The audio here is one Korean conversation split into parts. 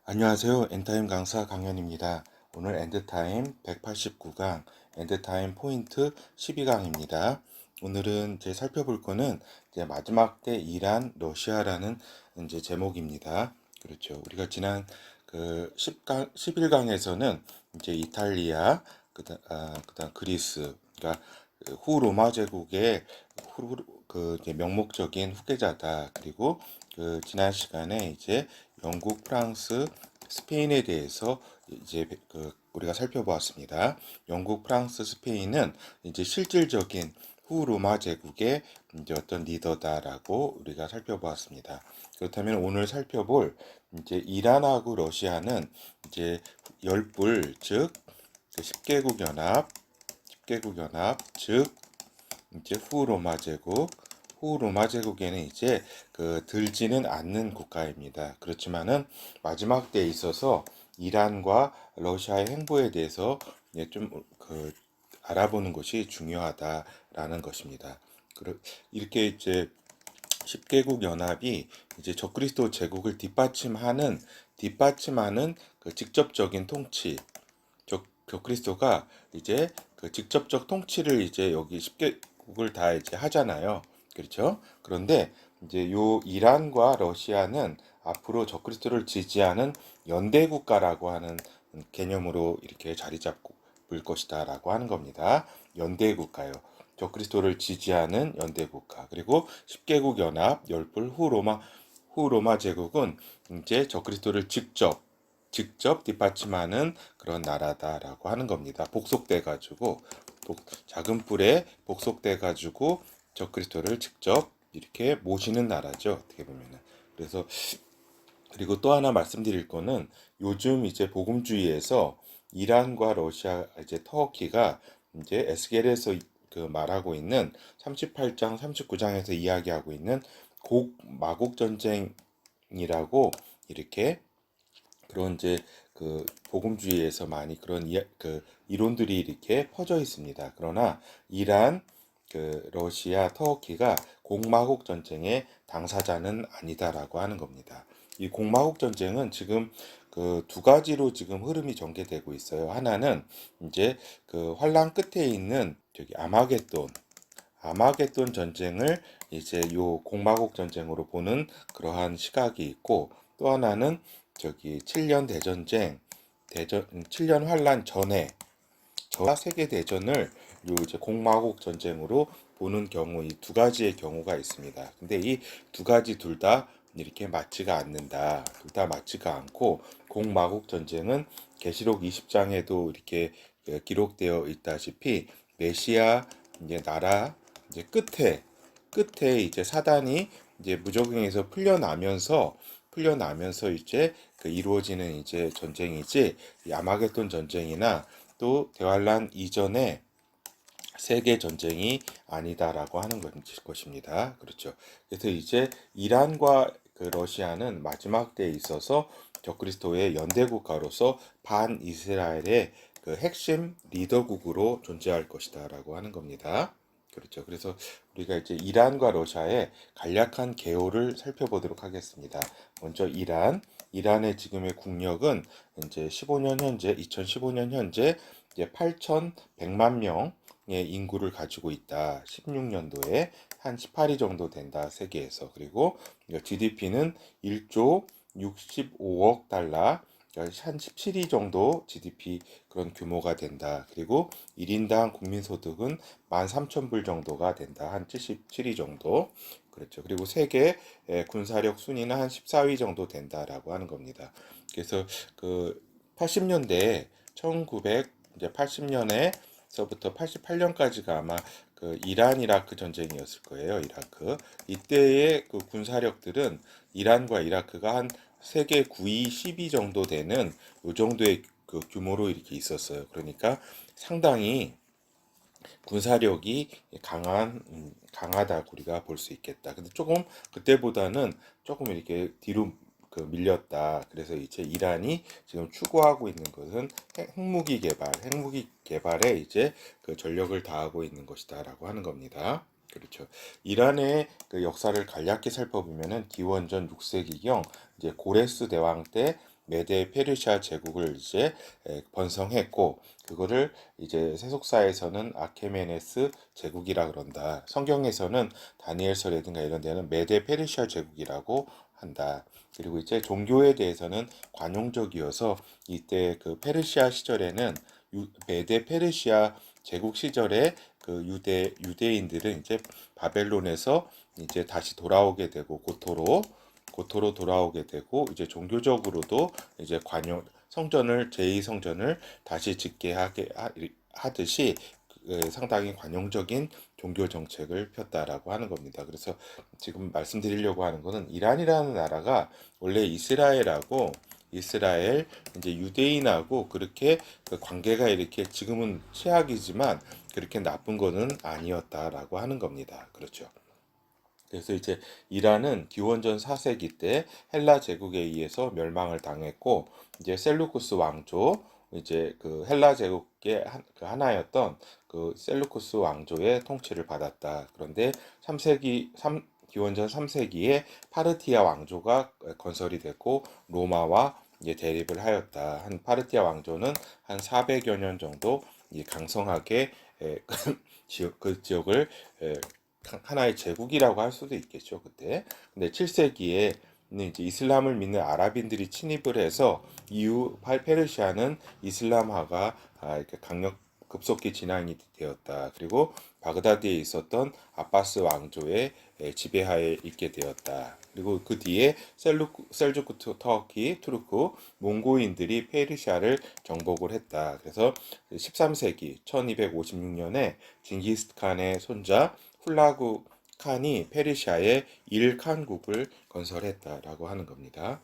안녕하세요. 엔타임 강사 강현입니다. 오늘 엔드타임 189강, 엔드타임 포인트 12강입니다. 오늘은 이제 살펴볼 거는 이제 마지막 때 이란, 러시아라는 이제 제목입니다. 그렇죠. 우리가 지난 그 10강, 11강에서는 이제 이탈리아, 그다음 그리스, 그러니까 후 로마 제국의 그 이제 명목적인 후계자다. 그리고 그 지난 시간에 이제 영국, 프랑스, 스페인에 대해서 이제 우리가 살펴보았습니다. 영국, 프랑스, 스페인은 이제 실질적인 후 로마 제국의 이제 어떤 리더다라고 우리가 살펴보았습니다. 그렇다면 오늘 살펴볼 이제 이란하고 러시아는 이제 열불 즉 10개국 연합, 10개국 연합 즉 이제 후 로마 제국에는 이제 들지는 않는 국가입니다. 그렇지만은 마지막 때에 있어서 이란과 러시아의 행보에 대해서 좀그 알아보는 것이 중요하다라는 것입니다. 이렇게 이제 10개국 연합이 이제 적그리스도 제국을 뒷받침하는 그 직접적인 통치, 적그리스도가 이제 그 직접적 통치를 이제 여기 10개국을 다 이제 하잖아요. 그렇죠? 그런데 이제 요 이란과 러시아는 앞으로 적그리스도를 지지하는 연대 국가라고 하는 개념으로 이렇게 자리 잡고 볼 것이다라고 하는 겁니다. 연대 국가요. 적그리스도를 지지하는 연대 국가. 그리고 10개국 연합 열불 후 로마 제국은 이제 적그리스도를 직접 뒷받침하는 그런 나라다라고 하는 겁니다. 복속돼 가지고 작은 뿔에 복속돼 가지고 적그리스도를 직접 이렇게 모시는 나라죠. 어떻게 보면은. 그래서 그리고 또 하나 말씀드릴 거는 요즘 이제 복음주의에서 이란과 러시아 이제 터키가 이제 에스겔에서 그 말하고 있는 38장 39장에서 이야기하고 있는 마국 전쟁이라고 이렇게 그런 이제 그 복음주의에서 많이 그런 그 이론들이 이렇게 퍼져 있습니다. 그러나 이란, 러시아, 터키가 공마국 전쟁의 당사자는 아니다라고 하는 겁니다. 이 공마국 전쟁은 지금 그 두 가지로 지금 흐름이 전개되고 있어요. 하나는 이제 그 환란 끝에 있는 저기 아마겟돈 전쟁을 이제 요 공마국 전쟁으로 보는 그러한 시각이 있고 또 하나는 저기 7년 대전쟁 7년 환란 전에 저 세계 대전을 요 이제 공마국 전쟁으로 보는 경우 이 두 가지의 경우가 있습니다. 근데 이 두 가지 둘 다 이렇게 맞지가 않는다. 둘 다 맞지가 않고 공마국 전쟁은 계시록 20장에도 이렇게 기록되어 있다시피 메시아 이제 나라 이제 끝에 이제 사단이 이제 무적행에서 풀려나면서 이제 그 이루어지는 이제 전쟁이지 아마겟돈 전쟁이나 또 대환란 이전에 세계 전쟁이 아니다라고 하는 것입니다. 그렇죠. 그래서 이제 이란과 그 러시아는 마지막 때에 있어서 적그리스도의 연대 국가로서 반 이스라엘의 그 핵심 리더국으로 존재할 것이다라고 하는 겁니다. 그렇죠. 그래서 우리가 이제 이란과 러시아의 간략한 개요를 살펴보도록 하겠습니다. 먼저 이란의 지금의 국력은 이제 2015년 현재 이제 8,100만 명의 인구를 가지고 있다. 16년도에 한 18위 정도 된다. 세계에서. 그리고 GDP는 1조 65억 달러, 한 17위 정도 GDP 그런 규모가 된다. 그리고 1인당 국민소득은 13,000불 정도가 된다. 한 77위 정도. 그렇죠. 그리고 세계 군사력 순위는 한 14위 정도 된다라고 하는 겁니다. 그래서 그 80년대 1980년에서부터 88년까지가 아마 그 이란 이라크 전쟁이었을 거예요. 이라크. 이때의 그 군사력들은 이란과 이라크가 한 세계 9위, 10위 정도 되는 요 정도의 그 규모로 이렇게 있었어요. 그러니까 상당히 군사력이 강하다고 우리가 볼 수 있겠다. 근데 조금 그때보다는 조금 이렇게 뒤로 그 밀렸다. 그래서 이제 이란이 지금 추구하고 있는 것은 핵무기 개발에 이제 그 전력을 다하고 있는 것이다라고 하는 겁니다. 그렇죠. 이란의 그 역사를 간략히 살펴보면은 기원전 6세기경 이제 고레스 대왕 때 메데 페르시아 제국을 이제 번성했고, 그거를 이제 세속사에서는 아케메네스 제국이라 그런다. 성경에서는 다니엘서라든가 이런 데는 메데 페르시아 제국이라고 한다. 그리고 이제 종교에 대해서는 관용적이어서 이때 그 페르시아 시절에는 메데 페르시아 제국 시절에 그 유대인들은 이제 바벨론에서 이제 다시 돌아오게 되고 고토로 돌아오게 되고, 이제 종교적으로도 이제 성전을 제2성전을 다시 짓게 하듯이 상당히 관용적인 종교 정책을 폈다라고 하는 겁니다. 그래서 지금 말씀드리려고 하는 것은 이란이라는 나라가 원래 이스라엘 이제 유대인하고 그렇게 그 관계가 이렇게 지금은 최악이지만 그렇게 나쁜 거는 아니었다라고 하는 겁니다. 그렇죠. 그래서 이제 이란은 기원전 4세기 때 헬라 제국에 의해서 멸망을 당했고, 이제 셀루쿠스 왕조, 이제 그 헬라 제국의 그 하나였던 그 셀루쿠스 왕조의 통치를 받았다. 그런데 기원전 3세기에 파르티아 왕조가 건설이 됐고, 로마와 이제 대립을 하였다. 한 파르티아 왕조는 한 400여 년 정도 강성하게 그 지역을 하나의 제국이라고 할 수도 있겠죠, 그때. 근데 7세기에 이제 이슬람을 믿는 아랍인들이 침입을 해서 이후 페르시아는 이슬람화가 이렇게 급속히 진앙이 되었다. 그리고 바그다드에 있었던 아바스 왕조의 지배하에 있게 되었다. 그리고 그 뒤에 셀주크 터키, 투르크, 몽고인들이 페르시아를 정복을 했다. 그래서 13세기 1256년에 징기스칸의 손자 훌라구 칸이 페르시아의 일칸국을 건설했다라고 하는 겁니다.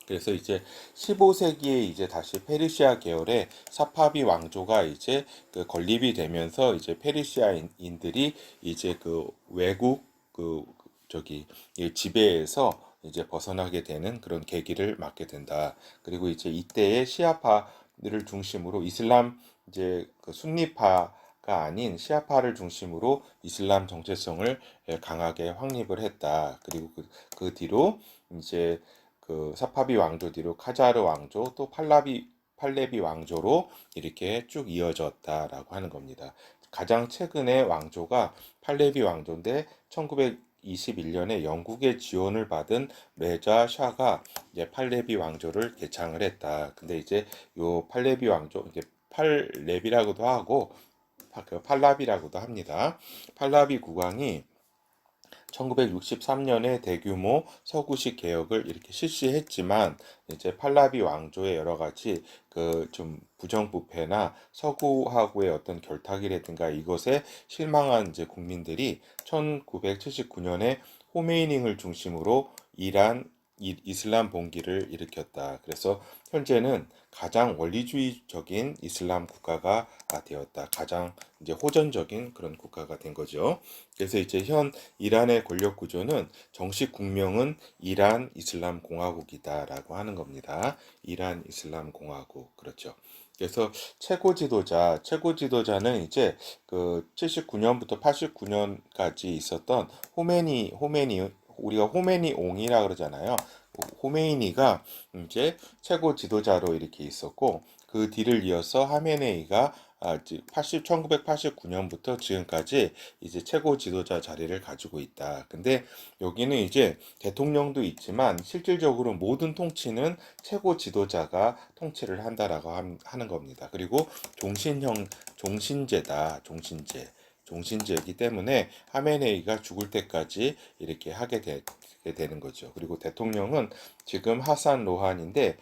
그래서 이제 15세기에 이제 다시 페르시아 계열의 사파비 왕조가 이제 그 건립이 되면서 이제 페르시아인들이 이제 그 외국 그 저기 지배에서 이제 벗어나게 되는 그런 계기를 맞게 된다. 그리고 이제 이때의 시아파를 중심으로 이슬람 이제 그 순니파가 아닌 시아파를 중심으로 이슬람 정체성을 강하게 확립을 했다. 그리고 그 뒤로 이제 그 사파비 왕조 뒤로 카자르 왕조, 또 팔레비 왕조로 이렇게 쭉 이어졌다라고 하는 겁니다. 가장 최근의 왕조가 팔레비 왕조인데 1921년에 영국의 지원을 받은 레자 샤가 이제 팔레비 왕조를 개창을 했다. 근데 이제 요 팔레비 왕조, 이제 팔레비라고도 하고 팔라비라고도 합니다. 팔라비 국왕이 1963년에 대규모 서구식 개혁을 이렇게 실시했지만, 이제 팔라비 왕조의 여러 가지 그 좀 부정부패나 서구하고의 어떤 결탁이라든가 이것에 실망한 이제 국민들이 1979년에 호메이닝을 중심으로 이슬람 봉기를 일으켰다. 그래서 현재는 가장 원리주의적인 이슬람 국가가 되었다. 가장 이제 호전적인 그런 국가가 된 거죠. 그래서 이제 현 이란의 권력 구조는 정식 국명은 이란 이슬람 공화국이다라고 하는 겁니다. 이란 이슬람 공화국. 그렇죠. 그래서 최고 지도자는 이제 그 79년부터 89년까지 있었던 우리가 호메니옹이라 그러잖아요. 호메이니가 이제 최고 지도자로 이렇게 있었고, 그 뒤를 이어서 하메네이가 1989년부터 지금까지 이제 최고 지도자 자리를 가지고 있다. 근데 여기는 이제 대통령도 있지만 실질적으로 모든 통치는 최고 지도자가 통치를 한다라고 하는 겁니다. 그리고 종신제다. 종신제이기 때문에 하메네이가 죽을 때까지 이렇게 하게 되는 거죠. 그리고 대통령은 지금 하산 로한인데,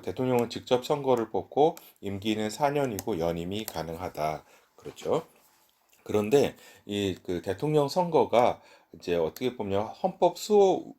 대통령은 직접 선거를 뽑고 임기는 4년이고 연임이 가능하다. 그렇죠. 그런데 이 그 대통령 선거가 이제 어떻게 보면 헌법 수호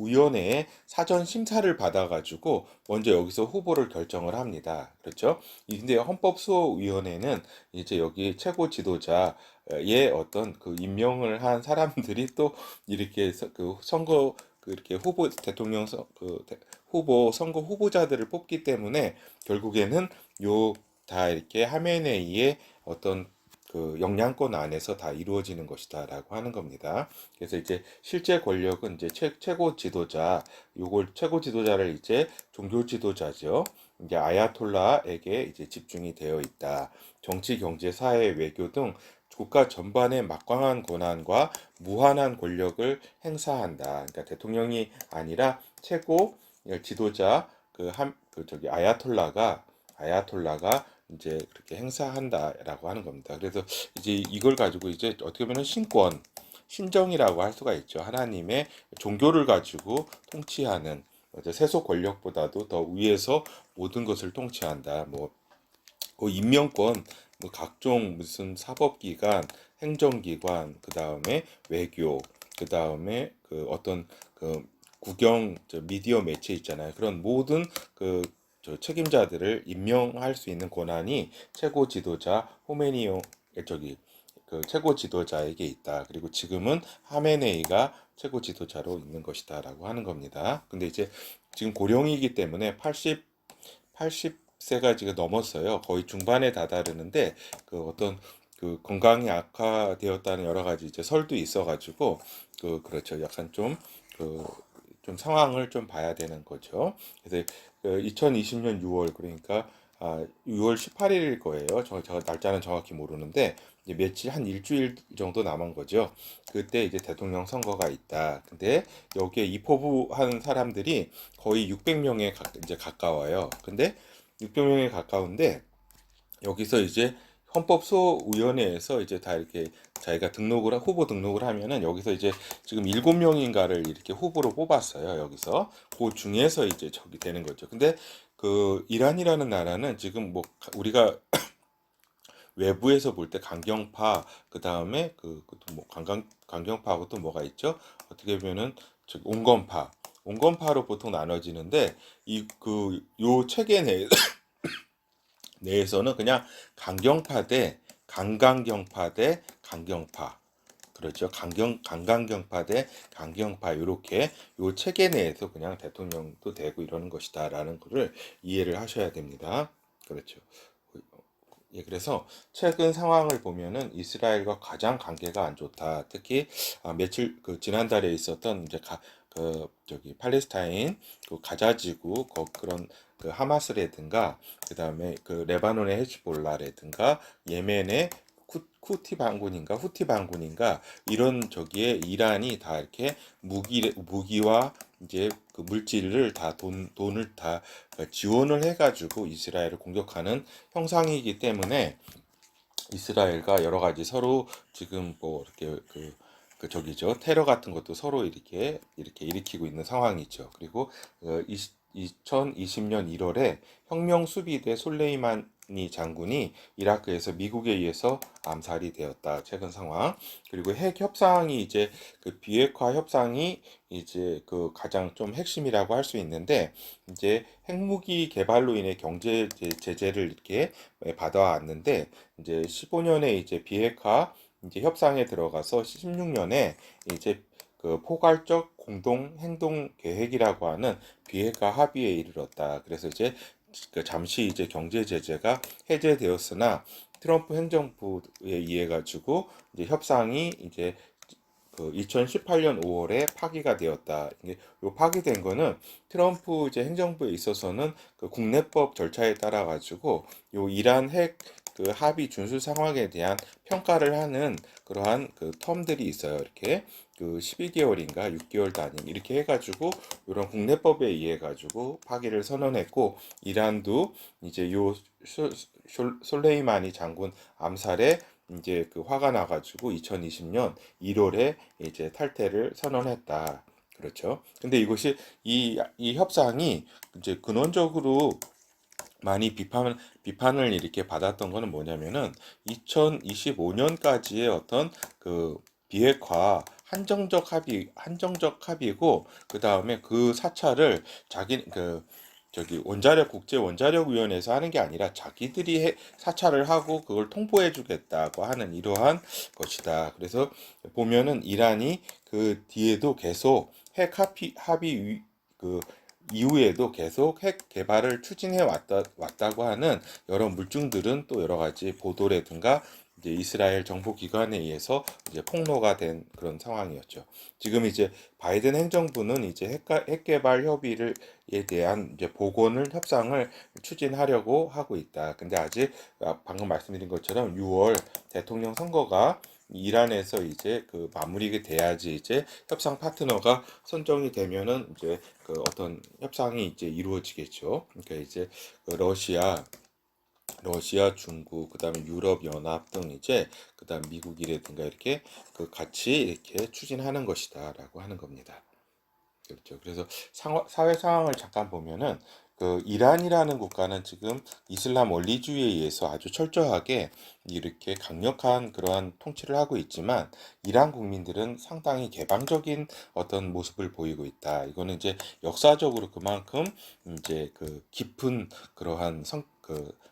위원회의 사전 심사를 받아가지고 먼저 여기서 후보를 결정을 합니다. 그렇죠? 근데 헌법수호위원회는 이제 여기 최고 지도자의 어떤 그 임명을 한 사람들이 또 이렇게 그 선거 이렇게 대통령 선거 후보자들을 뽑기 때문에 결국에는 요 다 이렇게 하메네이의 어떤 그 영향권 안에서 다 이루어지는 것이다라고 하는 겁니다. 그래서 이제 실제 권력은 이제 최고 지도자, 요걸 최고 지도자를 이제 종교 지도자죠. 이제 아야톨라에게 이제 집중이 되어 있다. 정치, 경제, 사회, 외교 등 국가 전반의 막강한 권한과 무한한 권력을 행사한다. 그러니까 대통령이 아니라 최고 지도자 아야톨라가 이제 그렇게 행사한다라고 하는 겁니다. 그래서 이제 이걸 가지고 이제 어떻게 보면 신정이라고 할 수가 있죠. 하나님의 종교를 가지고 통치하는 세속 권력보다도 더 위에서 모든 것을 통치한다. 그 임명권, 뭐 각종 무슨 사법기관, 행정기관, 그 다음에 외교, 그 다음에 그 어떤 그 미디어 매체 있잖아요. 그런 모든 책임자들을 임명할 수 있는 권한이 최고 지도자 호메니오 저기 그 최고 지도자에게 있다. 그리고 지금은 하메네이가 최고 지도자로 있는 것이다라고 하는 겁니다. 근데 이제 지금 고령이기 때문에 80세가 지금 넘었어요. 거의 중반에 다다르는데 그 어떤 그 건강이 악화되었다는 여러 가지 이제 설도 있어가지고 그렇죠. 약간 좀 상황을 좀 봐야 되는 거죠. 그래서 2020년 6월 그러니까 6월 18일일 거예요. 저 날짜는 정확히 모르는데 이제 며칠 한 일주일 정도 남은 거죠. 그때 이제 대통령 선거가 있다. 근데 여기에 입후보한 사람들이 거의 600명에 이제 가까워요. 근데 600명에 가까운데 여기서 이제 헌법소위원회에서 이제 다 이렇게 자기가 후보 등록을 하면은 여기서 이제 지금 7명인가를 이렇게 후보로 뽑았어요. 여기서 그 중에서 이제 저기 되는 거죠. 근데 그 이란이라는 나라는 지금 뭐 우리가 외부에서 볼 때 강경파 그 다음에 그뭐 강경파하고 또 뭐가 있죠? 어떻게 보면은 저기 온건파로 보통 나눠지는데 요 체계 내에서는 그냥 강경파 대 강강경파 대 강경파 그렇죠. 강강경파 대 강경파 이렇게 요 체계 내에서 그냥 대통령도 되고 이러는 것이다라는 것을 이해를 하셔야 됩니다. 그렇죠. 예, 그래서 최근 상황을 보면은 이스라엘과 가장 관계가 안 좋다. 특히 며칠 지난달에 있었던 이제 저기 팔레스타인 가자지구 그런 하마스라든가 그다음에 레바논의 헤즈볼라라든가 예멘의 후티 반군인가 이런 저기에 이란이 다 이렇게 무기와 이제 그 물질을 다 돈을 다 지원을 해가지고 이스라엘을 공격하는 형상이기 때문에 이스라엘과 여러 가지 서로 지금 뭐 이렇게 저기죠 테러 같은 것도 서로 이렇게 일으키고 있는 상황이죠. 그리고 2020년 1월에 혁명 수비대 솔레이마니 장군이 이라크에서 미국에 의해서 암살이 되었다. 최근 상황. 그리고 핵 협상이 이제 비핵화 협상이 이제 가장 좀 핵심이라고 할 수 있는데 이제 핵무기 개발로 인해 경제 제재를 이렇게 받아왔는데 이제 15년에 이제 비핵화 이제 협상에 들어가서 16년에 이제 포괄적 공동 행동 계획이라고 하는 비핵화 합의에 이르렀다. 그래서 이제 잠시 이제 경제 제재가 해제되었으나 트럼프 행정부에 의해 가지고 이제 협상이 이제 2018년 5월에 파기가 되었다. 이게 요 파기된 거는 트럼프 이제 행정부에 있어서는 국내법 절차에 따라 가지고 요 이란 핵 합의 준수 상황에 대한 평가를 하는 그러한 텀들이 있어요. 이렇게 12개월인가 6개월 단위 이렇게 해가지고 이런 국내법에 의해 가지고 파기를 선언했고 이란도 이제 요 솔레이마니 장군 암살에 이제 화가 나가지고 2020년 1월에 이제 탈퇴를 선언했다. 그렇죠. 근데 이것이 이 협상이 이제 근원적으로 많이 비판을 이렇게 받았던 거는 뭐냐면은 2025년까지의 어떤 비핵화 한정적 합의고 그 다음에 그 사찰을 저기 국제 원자력 위원회에서 하는 게 아니라 자기들이 사찰을 하고 그걸 통보해 주겠다고 하는 이러한 것이다. 그래서 보면은 이란이 그 뒤에도 계속 합의 이후에도 계속 핵 개발을 추진해 왔다고 하는 여러 물증들은 또 여러 가지 보도라든가 이제 이스라엘 정보 기관에 의해서 이제 폭로가 된 그런 상황이었죠. 지금 이제 바이든 행정부는 이제 핵 개발 협의를 에 대한 이제 복원을 협상을 추진하려고 하고 있다. 근데 아직 방금 말씀드린 것처럼 6월 대통령 선거가 이란에서 이제 그 마무리가 돼야지 이제 협상 파트너가 선정이 되면은 이제 그 어떤 협상이 이제 이루어지겠죠. 그러니까 이제 그 러시아, 중국, 그다음에 유럽 연합 등 이제 그다음 미국이라든가 이렇게 그 같이 이렇게 추진하는 것이다라고 하는 겁니다. 그렇죠. 그래서 사회 상황을 잠깐 보면은 그 이란이라는 국가는 지금 이슬람 원리주의에 의해서 아주 철저하게 이렇게 강력한 그러한 통치를 하고 있지만 이란 국민들은 상당히 개방적인 어떤 모습을 보이고 있다. 이거는 이제 역사적으로 그만큼 이제 그 깊은 그러한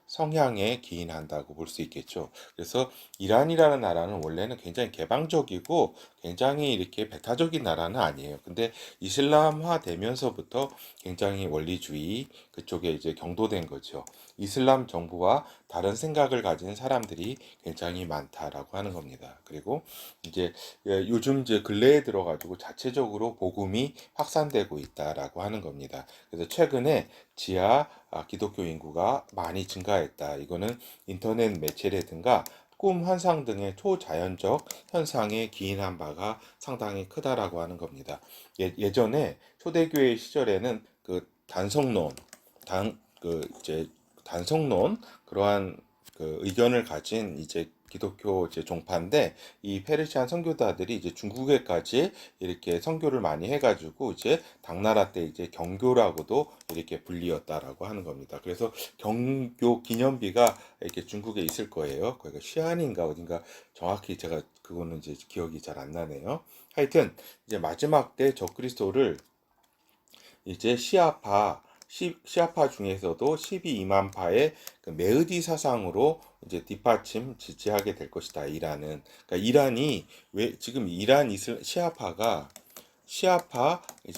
성향에 기인한다고 볼 수 있겠죠. 그래서 이란이라는 나라는 원래는 굉장히 개방적이고 굉장히 이렇게 배타적인 나라는 아니에요. 근데 이슬람화 되면서부터 굉장히 원리주의 그쪽에 이제 경도된 거죠. 이슬람 정부와 다른 생각을 가진 사람들이 굉장히 많다라고 하는 겁니다. 그리고 이제 요즘 이제 근래에 들어가지고 자체적으로 복음이 확산되고 있다라고 하는 겁니다. 그래서 최근에 기독교 인구가 많이 증가했다. 이거는 인터넷 매체라든가 꿈 환상 등의 초자연적 현상에 기인한 바가 상당히 크다라고 하는 겁니다. 예전에 초대교회 시절에는 그 단성론, 이제 단성론 그러한 그 의견을 가진 이제 기독교 이제 종파인데 이 페르시안 선교사들이 이제 중국에까지 이렇게 선교를 많이 해가지고 이제 당나라 때 이제 경교라고도 이렇게 불리었다라고 하는 겁니다. 그래서 경교 기념비가 이렇게 중국에 있을 거예요. 거기가 시안인가 어딘가 정확히 제가 그거는 이제 기억이 잘 안 나네요. 하여튼 이제 마지막 때 적그리스도를 이제 시아파 중에서도 12이만파의 그 메흐디 사상으로 이제 뒷받침 지지하게 될 것이다. 이란은. 그러니까 이란이 왜 지금 이란 시아파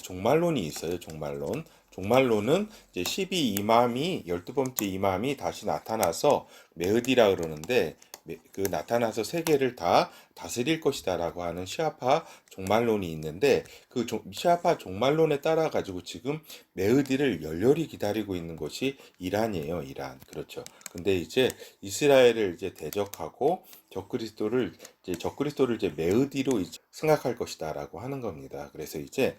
종말론이 있어요. 종말론. 종말론은 이제 12이맘이 12번째 이맘이 다시 나타나서 메흐디라 그러는데 그 나타나서 세계를 다 다스릴 것이다라고 하는 시아파 종말론이 있는데 그 시아파 종말론에 따라 가지고 지금 메흐디를 열렬히 기다리고 있는 것이 이란이에요. 이란. 그렇죠. 근데 이제 이스라엘을 이제 대적하고 적그리스도를 이제 메흐디로 이제 생각할 것이다라고 하는 겁니다. 그래서 이제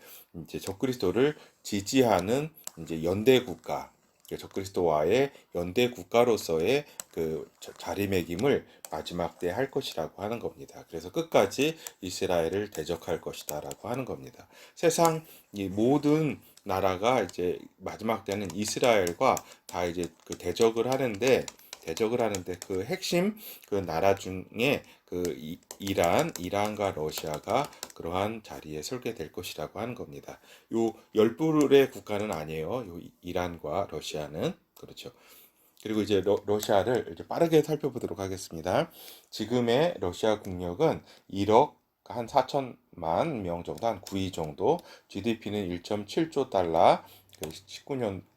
적그리스도를 지지하는 이제 연대 국가 적그리스도와의 연대 국가로서의 그 자리매김을 마지막 때 할 것이라고 하는 겁니다. 그래서 끝까지 이스라엘을 대적할 것이다라고 하는 겁니다. 세상 이 모든 나라가 이제 마지막 때는 이스라엘과 다 이제 그 대적을 하는데 그 핵심 그 나라 중에 그 이란과 러시아가 그러한 자리에 설게 될 것이라고 하는 겁니다. 요 열불의 국가는 아니에요. 요 이란과 러시아는 그렇죠. 그리고 이제 러시아를 이제 빠르게 살펴보도록 하겠습니다. 지금의 러시아 국력은 1억 한 4천만 명 정도, 한 9위 정도, GDP는 1.7조 달러,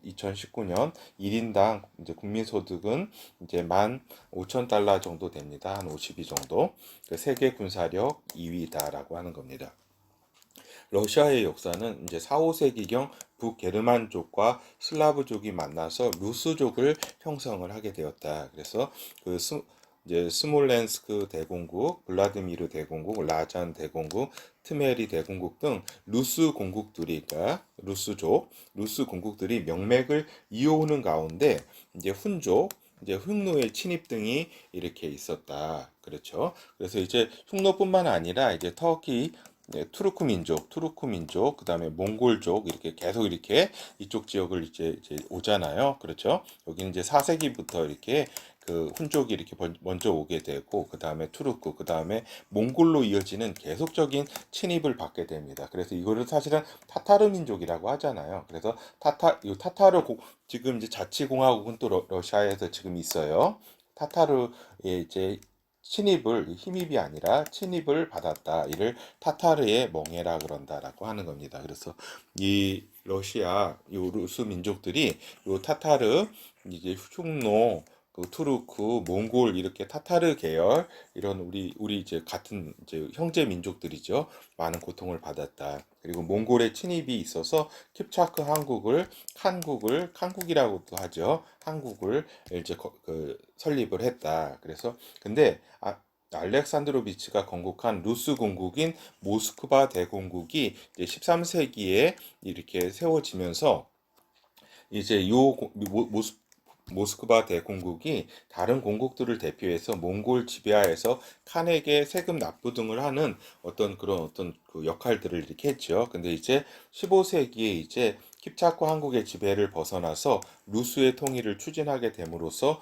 2019년 1인당 이제 국민소득은 이제 15,000달러 정도 됩니다. 한 52 정도. 세계 군사력 2위다라고 하는 겁니다. 러시아의 역사는 이제 4, 5세기경 북게르만족과 슬라브족이 만나서 루스족을 형성을 하게 되었다. 그래서 이제 스몰렌스크 대공국, 블라디미르 대공국, 라잔 대공국, 트메리 대공국 등 루스 공국들이 명맥을 이어오는 가운데 이제 이제 흉노의 침입 등이 이렇게 있었다. 그렇죠. 그래서 이제 흉노뿐만 아니라 이제 터키 투르크 민족, 그다음에 몽골족 이렇게 계속 이렇게 이쪽 지역을 이제 오잖아요. 그렇죠? 여기는 이제 4세기부터 이렇게 그 훈족이 이렇게 먼저 오게 되고 그다음에 투르크, 그다음에 몽골로 이어지는 계속적인 침입을 받게 됩니다. 그래서 이거를 사실은 타타르 민족이라고 하잖아요. 그래서 지금 이제 자치공화국은 또 러시아에서 지금 있어요. 타타르의 이제 힘입이 아니라 침입을 받았다. 이를 타타르의 멍해라 그런다라고 하는 겁니다. 그래서 이 러시아, 요 루스 민족들이 요 타타르, 이제 흉노, 또 투르크, 몽골 이렇게 타타르 계열 이런 우리 이제 같은 이제 형제 민족들이죠. 많은 고통을 받았다. 그리고 몽골의 침입이 있어서 킵차크 한국을 칸국이라고도 하죠. 한국을 이제 설립을 했다. 그래서 근데 알렉산드로비치가 건국한 루스 공국인 모스크바 대공국이 이제 13세기에 이렇게 세워지면서 이제 모스크바 대공국이 다른 공국들을 대표해서 몽골 지배하에서 칸에게 세금 납부 등을 하는 어떤 그 역할들을 이렇게 했죠. 근데 이제 15세기에 이제 킵차크 한국의 지배를 벗어나서 루스의 통일을 추진하게 됨으로써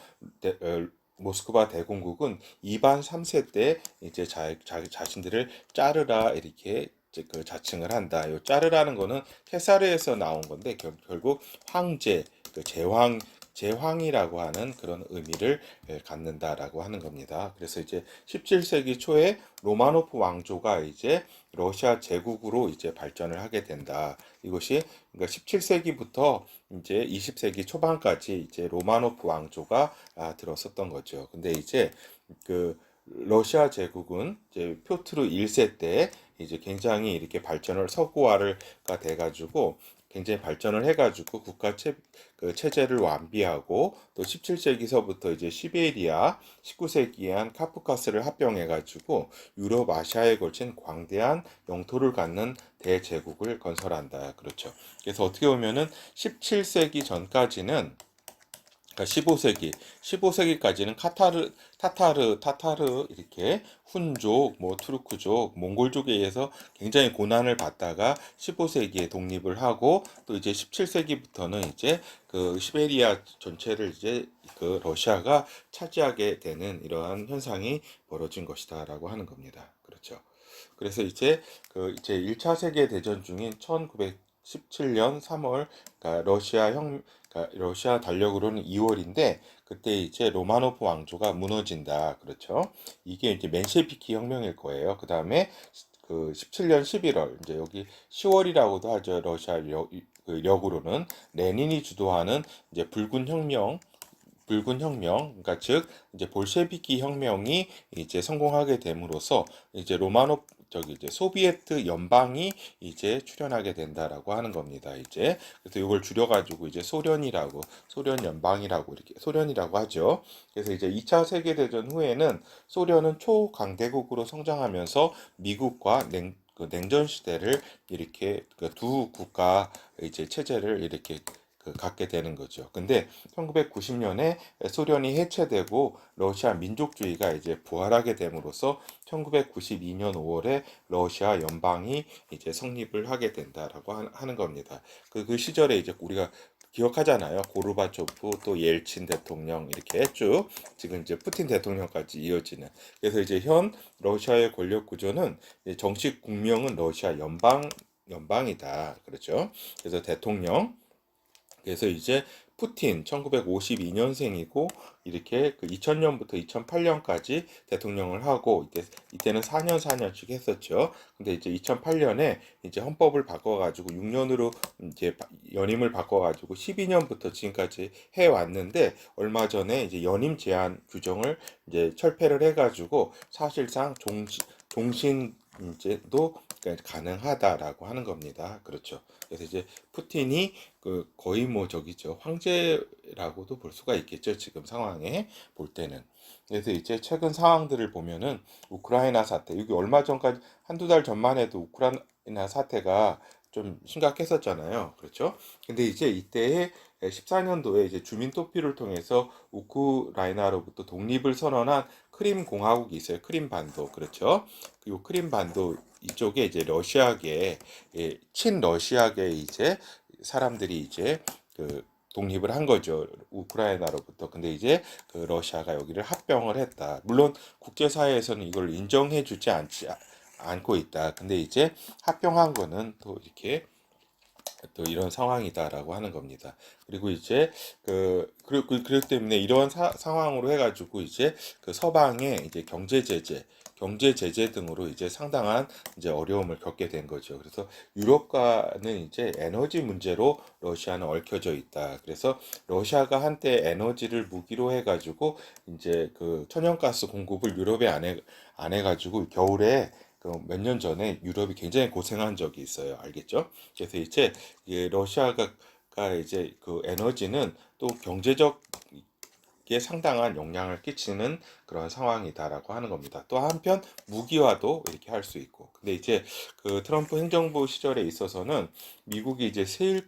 모스크바 대공국은 이반 3세 때 이제 자신들을 짜르라 이렇게 그 자칭을 한다. 요 짜르라는 거는 케사르에서 나온 건데 결국 황제, 그 제황이라고 하는 그런 의미를 갖는다라고 하는 겁니다. 그래서 이제 17세기 초에 로마노프 왕조가 이제 러시아 제국으로 이제 발전을 하게 된다. 이것이 그러니까 17세기부터 이제 20세기 초반까지 이제 로마노프 왕조가 들었었던 거죠. 근데 이제 그 러시아 제국은 이제 표트르 1세 때 이제 굉장히 이렇게 발전을 서구화가 돼가지고 굉장히 발전을 해가지고 그 체제를 완비하고 또 17세기서부터 이제 시베리아, 19세기에 한 카프카스를 합병해가지고 유럽, 아시아에 걸친 광대한 영토를 갖는 대제국을 건설한다. 그렇죠. 그래서 어떻게 보면은 17세기 전까지는 그러니까 15세기까지는 타타르 이렇게 훈족, 뭐 투르크족, 몽골족에 의해서 굉장히 고난을 받다가 15세기에 독립을 하고 또 이제 17세기부터는 이제 그 시베리아 전체를 이제 그 러시아가 차지하게 되는 이러한 현상이 벌어진 것이다라고 하는 겁니다. 그렇죠. 그래서 이제 1차 세계 대전 중인 1917년 3월 그러니까 그러니까 러시아 달력으로는 2월인데 그때 이제 로마노프 왕조가 무너진다. 그렇죠? 이게 이제 맨셰비키 혁명일 거예요. 그다음에 그 17년 11월 이제 여기 10월이라고도 하죠. 러시아 그 역으로는 레닌이 주도하는 이제 붉은 혁명, 그러니까 즉 이제 볼셰비키 혁명이 이제 성공하게 됨으로써 이제 이제 소비에트 연방이 이제 출현하게 된다라고 하는 겁니다. 이제 그래서 이걸 줄여가지고 이제 소련 연방이라고 이렇게 소련이라고 하죠. 그래서 이제 2차 세계 대전 후에는 소련은 초강대국으로 성장하면서 미국과 그 냉전 시대를 이렇게 그 두 국가 이제 체제를 이렇게 갖게 되는 거죠. 근데 1990년에 소련이 해체되고 러시아 민족주의가 이제 부활하게 됨으로써 1992년 5월에 러시아 연방이 이제 성립을 하게 된다라고 하는 겁니다. 그 시절에 이제 우리가 기억하잖아요. 고르바초프 또 옐친 대통령 이렇게 쭉 지금 이제 푸틴 대통령까지 이어지는. 그래서 이제 현 러시아의 권력 구조는 정식 국명은 러시아 연방이다. 그렇죠? 그래서 대통령 그래서 이제 푸틴 1952년생이고 이렇게 그 2000년부터 2008년까지 대통령을 하고 이때는 4년씩 했었죠. 근데 이제 2008년에 이제 헌법을 바꿔가지고 6년으로 이제 연임을 바꿔가지고 12년부터 지금까지 해 왔는데 얼마 전에 이제 연임 제한 규정을 이제 철폐를 해가지고 사실상 종신 이제도 가능하다라고 하는 겁니다. 그렇죠. 그래서 이제 푸틴이 그 거의 뭐 저기죠. 황제라고도 볼 수가 있겠죠. 지금 상황에 볼 때는. 그래서 이제 최근 상황들을 보면은 우크라이나 사태, 여기 얼마 전까지 한두 달 전만 해도 우크라이나 사태가 좀 심각했었잖아요. 그렇죠? 근데 이제 이때에 14년도에 이제 주민 토피를 통해서 우크라이나로부터 독립을 선언한 크림 공화국이 있어요. 크림 반도. 그렇죠? 이 크림 반도 이쪽에 이제 러시아계 친러시아계 이제 사람들이 이제 그 독립을 한 거죠. 우크라이나로부터. 근데 이제 그 러시아가 여기를 합병을 했다. 물론 국제사회에서는 이걸 인정해 주지 않고 있다. 근데 이제 합병한 거는 또 이렇게 또 이런 상황이다라고 하는 겁니다. 그리고 이제 그렇기 때문에 이러한 상황으로 해가지고 이제 그 서방의 이제 경제 제재 경제 제재 등으로 이제 상당한 이제 어려움을 겪게 된 거죠. 그래서 유럽과는 이제 에너지 문제로 러시아는 얽혀져 있다. 그래서 러시아가 한때 에너지를 무기로 해가지고 이제 그 천연가스 공급을 유럽에 안 해가지고 겨울에 그 몇 년 전에 유럽이 굉장히 고생한 적이 있어요. 알겠죠? 그래서 이제 러시아가 이제 그 에너지는 또 경제적 게 상당한 영향을 끼치는 그런 상황이다라고 하는 겁니다. 또 한편 무기화도 이렇게 할 수 있고. 근데 이제 그 트럼프 행정부 시절에 있어서는 미국이 이제 세일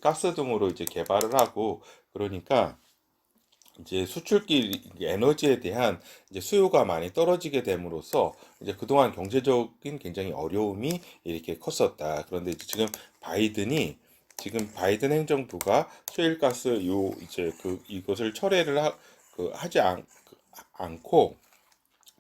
가스 등으로 이제 개발을 하고 그러니까 이제 수출기 에너지에 대한 이제 수요가 많이 떨어지게 됨으로써 이제 그동안 경제적인 굉장히 어려움이 이렇게 컸었다. 그런데 이제 지금 바이든 행정부가 셰일가스 요 이제 그 이것을 철회를 하지 않고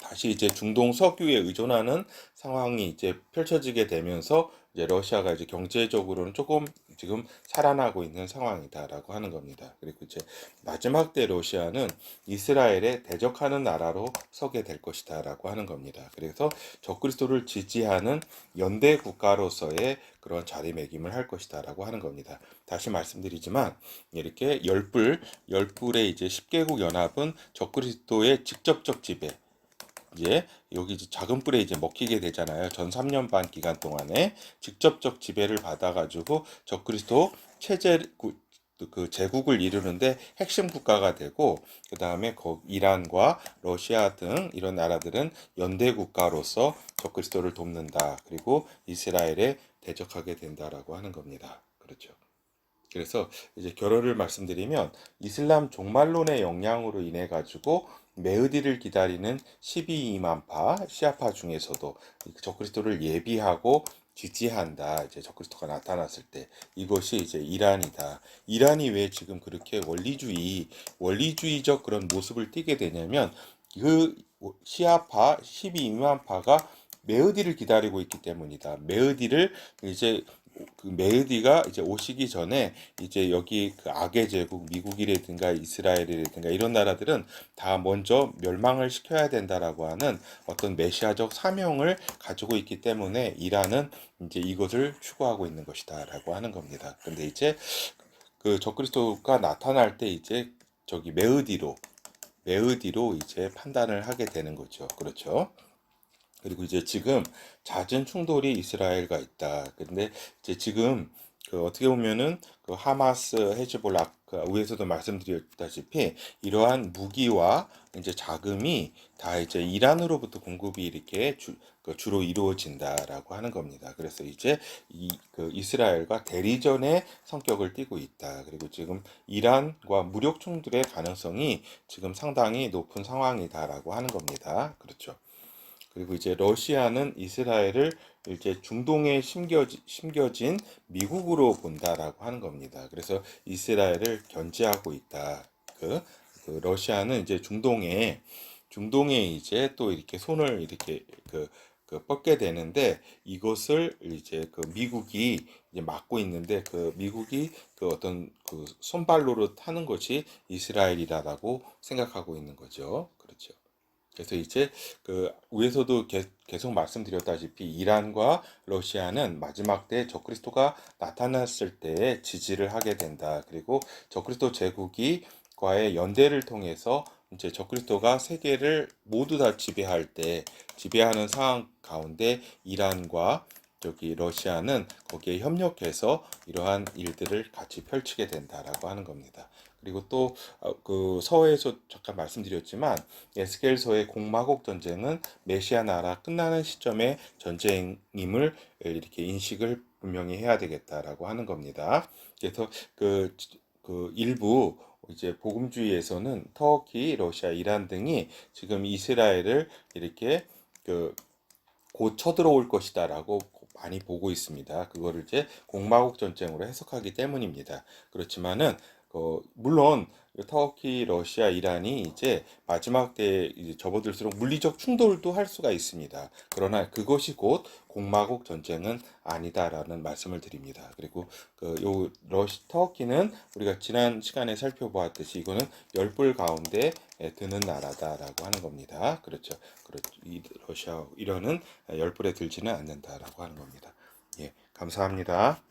다시 이제 중동 석유에 의존하는 상황이 이제 펼쳐지게 되면서 이제 러시아가 이제 경제적으로는 조금 지금 살아나고 있는 상황이다라고 하는 겁니다. 그리고 이제 마지막 때 러시아는 이스라엘에 대적하는 나라로 서게 될 것이다라고 하는 겁니다. 그래서 적그리스도를 지지하는 연대 국가로서의 그런 자리매김을 할 것이다라고 하는 겁니다. 다시 말씀드리지만 이렇게 열불의 이제 10개국 연합은 적그리스도의 직접적 지배 이제 여기 이제 작은 뿔에 이제 먹히게 되잖아요. 전 3년 반 기간 동안에 직접적 지배를 받아가지고 적그리스도 체제 그 제국을 이루는데 핵심 국가가 되고 그 다음에 이란과 러시아 등 이런 나라들은 연대 국가로서 적그리스도를 돕는다. 그리고 이스라엘에 대적하게 된다라고 하는 겁니다. 그렇죠. 그래서 이제 결론을 말씀드리면 이슬람 종말론의 영향으로 인해 가지고 메흐디를 기다리는 12이만파 시아파 중에서도 적그리스도를 예비하고 지지한다. 이제 적그리스도가 나타났을 때 이것이 이제 이란이다. 이란이 왜 지금 그렇게 원리주의적 그런 모습을 띠게 되냐면 그 시아파 12이만파가 메흐디를 기다리고 있기 때문이다. 메흐디를 이제 그 메흐디가 이제 오시기 전에 이제 여기 그 악의 제국 미국이라든가 이스라엘이라든가 이런 나라들은 다 먼저 멸망을 시켜야 된다라고 하는 어떤 메시아적 사명을 가지고 있기 때문에 이란은 이제 이것을 추구하고 있는 것이다라고 하는 겁니다. 근데 이제 그 적그리스도가 나타날 때 이제 저기 메흐디로 이제 판단을 하게 되는 거죠. 그렇죠. 그리고 이제 지금 잦은 충돌이 이스라엘과 있다. 근데 이제 지금 그 어떻게 보면은 그 하마스, 헤즈볼라 그 위에서도 말씀드렸다시피 이러한 무기와 이제 자금이 다 이제 이란으로부터 공급이 이렇게 주로 이루어진다라고 하는 겁니다. 그래서 이제 그 이스라엘과 대리전의 성격을 띠고 있다. 그리고 지금 이란과 무력 충돌의 가능성이 지금 상당히 높은 상황이다라고 하는 겁니다. 그렇죠. 그리고 이제 러시아는 이스라엘을 이제 중동에 심겨진 미국으로 본다라고 하는 겁니다. 그래서 이스라엘을 견제하고 있다. 그, 그 러시아는 이제 중동에 이제 또 이렇게 손을 이렇게 그 뻗게 되는데 이것을 이제 그 미국이 이제 막고 있는데 그 미국이 그 어떤 그 손발로로 타는 것이 이스라엘이라고 생각하고 있는 거죠. 그렇죠. 그래서 이제 그 위에서도 계속 말씀드렸다시피 이란과 러시아는 마지막 때 적그리스도가 나타났을 때 지지를 하게 된다. 그리고 적그리스도 제국이 과의 연대를 통해서 이제 적그리스도가 세계를 모두 다 지배하는 상황 가운데 이란과 저기 러시아는 거기에 협력해서 이러한 일들을 같이 펼치게 된다라고 하는 겁니다. 그리고 또 그 서해에서 잠깐 말씀드렸지만 에스겔서의 공마곡 전쟁은 메시아 나라 끝나는 시점의 전쟁임을 이렇게 인식을 분명히 해야 되겠다라고 하는 겁니다. 그래서 그 일부 이제 복음주의에서는 터키, 러시아, 이란 등이 지금 이스라엘을 이렇게 그 곧 쳐들어올 것이다라고 많이 보고 있습니다. 그거를 이제 공마국 전쟁으로 해석하기 때문입니다. 그렇지만은 물론 터키, 러시아, 이란이 이제 마지막 때에 이제 접어들수록 물리적 충돌도 할 수가 있습니다. 그러나 그것이 곧 공마국 전쟁은 아니다라는 말씀을 드립니다. 그리고 터키는 우리가 지난 시간에 살펴보았듯이 이거는 열불 가운데 드는 나라다라고 하는 겁니다. 그렇죠. 이 러시아, 이란은 열불에 들지는 않는다라고 하는 겁니다. 예, 감사합니다.